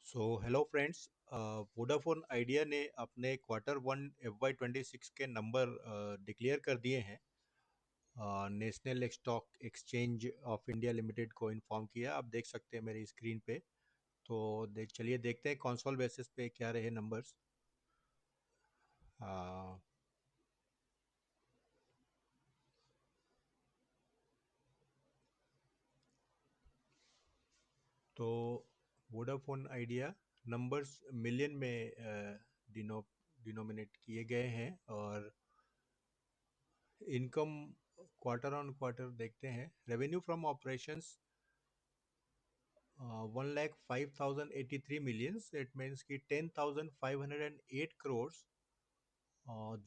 So hello friends. Vodafone idea ने अपने Q1 FY26 के नंबर डिक्लेयर कर दिए हैं। National stock exchange of India limited को इन्फॉर्म किया, आप देख सकते हैं मेरी स्क्रीन पे। तो चलिए देखते हैं कॉन्सोल बेसिस पे क्या रहे नंबर्स। तो वोडाफोन आइडिया नंबर्स मिलियन में डिनोमिनेट किए गए हैं, और इनकम क्वार्टर ऑन क्वार्टर देखते हैं। Revenue from operations 1,05,083 millions, it means कि 10,508 crores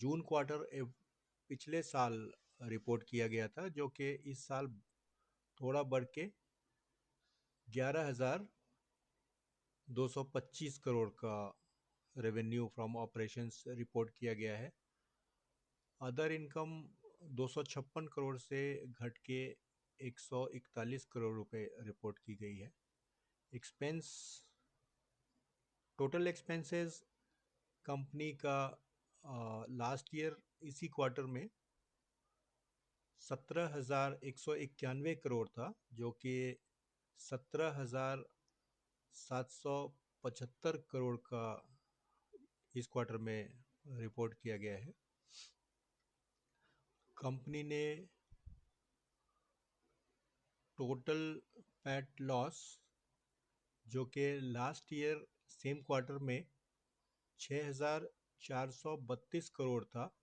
जून क्वार्टर पिछले साल रिपोर्ट किया गया था, जो कि इस साल थोड़ा बढ़ के 11,225 करोड़ का रेवेन्यू फ्रॉम ऑपरेशंस रिपोर्ट किया गया है। अदर इनकम 256 करोड़ से घट के 141 करोड़ रुपए रिपोर्ट की गई है। एक्सपेंस टोटल एक्सपेंसेस कंपनी का लास्ट ईयर इसी क्वार्टर में 17,191 करोड़ था, जो कि 17,775 करोड़ का इस क्वार्टर में रिपोर्ट किया गया है। कंपनी ने टोटल पैट लॉस, जो कि लास्ट ईयर सेम क्वार्टर में 6,432 करोड़ था,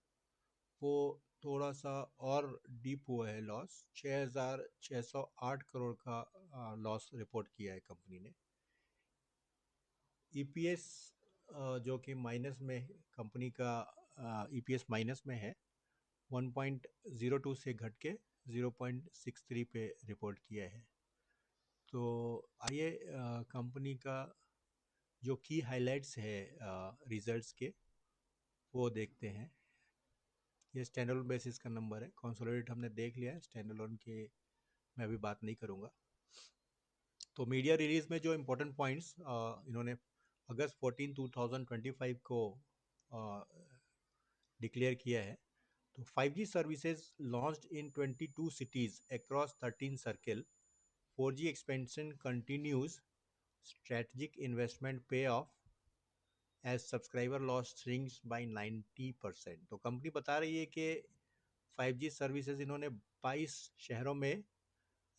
वो थोड़ा सा और डीप हुआ है लॉस। 6,608 करोड़ का लॉस रिपोर्ट किया है कंपनी ने। ईपीएस जो कि माइनस में, कंपनी का ईपीएस माइनस में है, 1.02 से घट के 0.63 पे रिपोर्ट किया है। तो आइए कंपनी का जो की हाइलाइट्स है रिजल्ट्स के, वो देखते हैं। ये स्टैंड अलोन बेसिस का नंबर है, कंसोलिडेट हमने देख लिया है, स्टैंड अलोन के मैं अभी बात नहीं करूँगा। तो मीडिया रिलीज में जो इम्पोर्टेंट पॉइंट्स इन्होंने अगस्त 14, 2025 को डिक्लेयर किया है। तो 5G services launched in 22 cities across 13 circle. 4G expansion continues, strategic investment payoff as subscriber loss shrinks by 90%। तो कंपनी बता रही है कि 5G सर्विसेज इन्होंने 22 शहरों में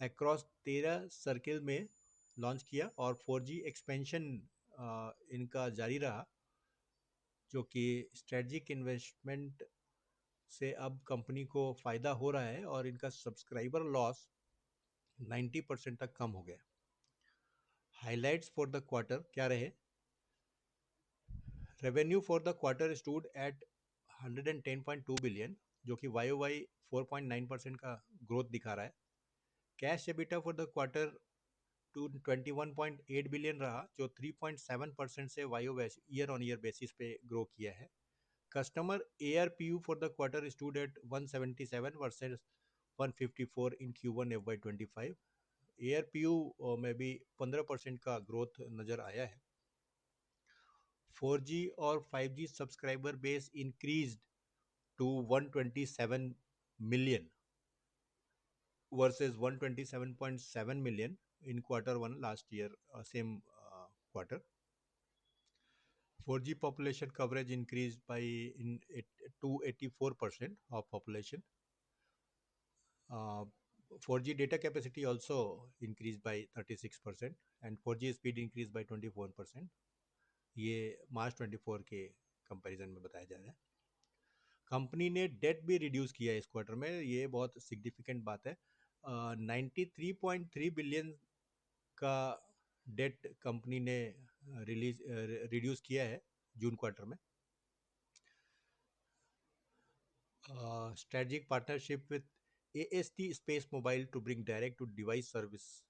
अक्रॉस 13 सर्किल में लॉन्च किया, और 4G एक्सपेंशन इनका जारी रहा, जो कि स्ट्रेटजिक इन्वेस्टमेंट से अब कंपनी को फ़ायदा हो रहा है, और इनका सब्सक्राइबर लॉस 90% तक कम हो गया। हाइलाइट्स फॉर द क्वार्टर क्या रहे? Revenue for the quarter stood eight 110.2 billion, जो कि वाई ओ वाई 4.9% का ग्रोथ दिखा रहा है। Cash EBITDA for the quarter 21.8 billion रहा, जो 3.7% से Y year on year basis पे ग्रो किया है। Customer ARPU for the quarter stood at 177 versus 154 in Q1 FY25। ARPU में भी 15% का ग्रोथ नज़र आया है। 4G और 5G subscriber base increased to 127 million versus 127.7 million in Q1 last year, same quarter. 4G population coverage increased by to 84% of population. 4G data capacity also increased by 36%, and 4G speed increased by 21%. ये मार्च 24 के comparison में बताया जा रहा है। Company ने date भी reduce किया है इस क्वार्टर में, ये बहुत सिग्निफिकेंट बात है। 93.3 बिलियन का डेट कंपनी ने रिड्यूस किया है जून क्वार्टर में। Strategic partnership with AST Space Mobile to bring direct to device service,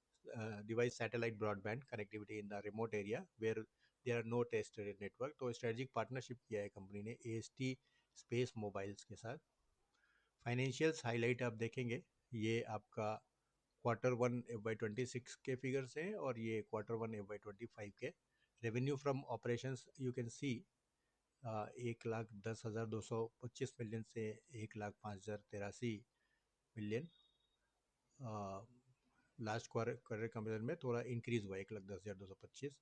device satellite broadband connectivity in the remote area where there are no terrestrial network। तो strategic partnership किया है company ने AST Space Mobiles के साथ। Financials highlight आप देखेंगे, ये आपका Q1 FY26 के फिगर्स हैं, और ये Q1 FY25 के revenue from operations you can see 1,10,225 million से 1,05,083 मिलियन। लास्ट क्वार्टर कंपेरिजन में थोड़ा इंक्रीज हुआ है, 1,10,225।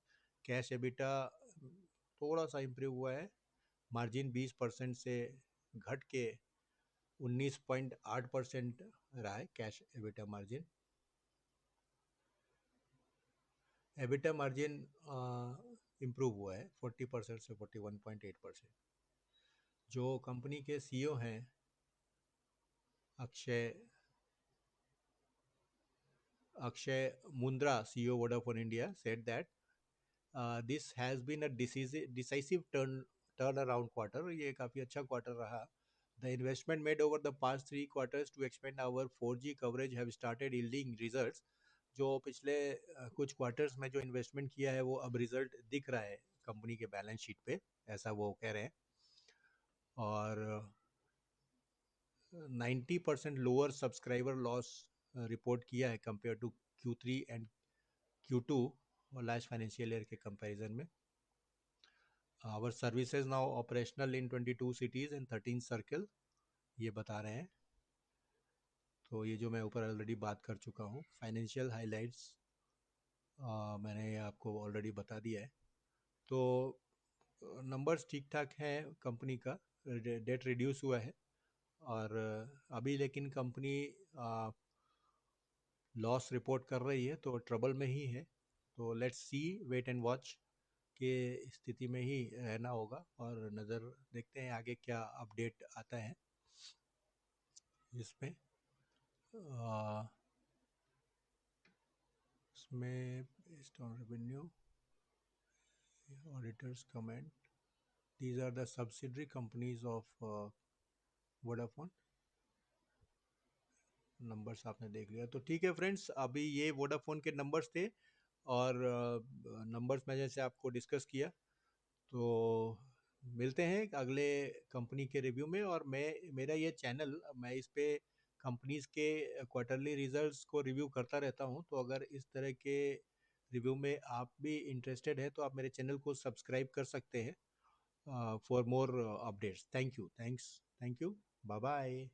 कैश एबिटा थोड़ा सा इम्प्रूव हुआ है, मार्जिन 20% से घट के 19.8% रहा है cash EBITDA margin. EBITDA margin improve हुआ है 40% से 41.8%। जो कंपनी के सीईओ हैं Akshay Akshay Mundra, CEO Vodafone India, said that this has been a decisive turnaround quarter. ये काफ़ी अच्छा क्वार्टर रहा। The investment made over the past 3 quarters to expand our 4G coverage have started yielding results. जो पिछले कुछ quarters में जो इन्वेस्टमेंट किया है वो अब रिजल्ट दिख रहा है कंपनी के बैलेंस शीट पे, ऐसा वो कह रहे हैं। और 90% लोअर सब्सक्राइबर लॉस रिपोर्ट किया है compare to Q3 and Q2 और लास्ट फाइनेंशियल ईयर के कंपैरिजन में। Our services now operational in 22 cities and 13 circle, ये बता रहे हैं। तो ये जो मैं ऊपर ऑलरेडी बात कर चुका हूँ, फाइनेंशियल हाइलाइट्स मैंने आपको ऑलरेडी बता दिया है। तो नंबर्स ठीक ठाक हैं कंपनी का, डेट रिड्यूस हुआ है और अभी लेकिन कंपनी लॉस रिपोर्ट कर रही है तो ट्रबल में ही है। तो let's see, wait and watch के स्थिति में ही रहना होगा और नज़र देखते हैं आगे क्या अपडेट आता है इसमें। इसमें based on revenue, auditors comment, these are the subsidiary companies of Vodafone. Numbers आपने देख लिया तो ठीक है फ्रेंड्स, अभी ये वोडाफोन के नंबर्स थे और नंबर्स मैं जैसे आपको डिस्कस किया। तो मिलते हैं अगले कंपनी के रिव्यू में। और मेरा ये चैनल, मैं इस पे कंपनीज के क्वार्टरली रिजल्ट्स को रिव्यू करता रहता हूँ। तो अगर इस तरह के रिव्यू में आप भी इंटरेस्टेड है तो आप मेरे चैनल को सब्सक्राइब कर सकते हैं for more updates. Thank you, thank you, bye bye.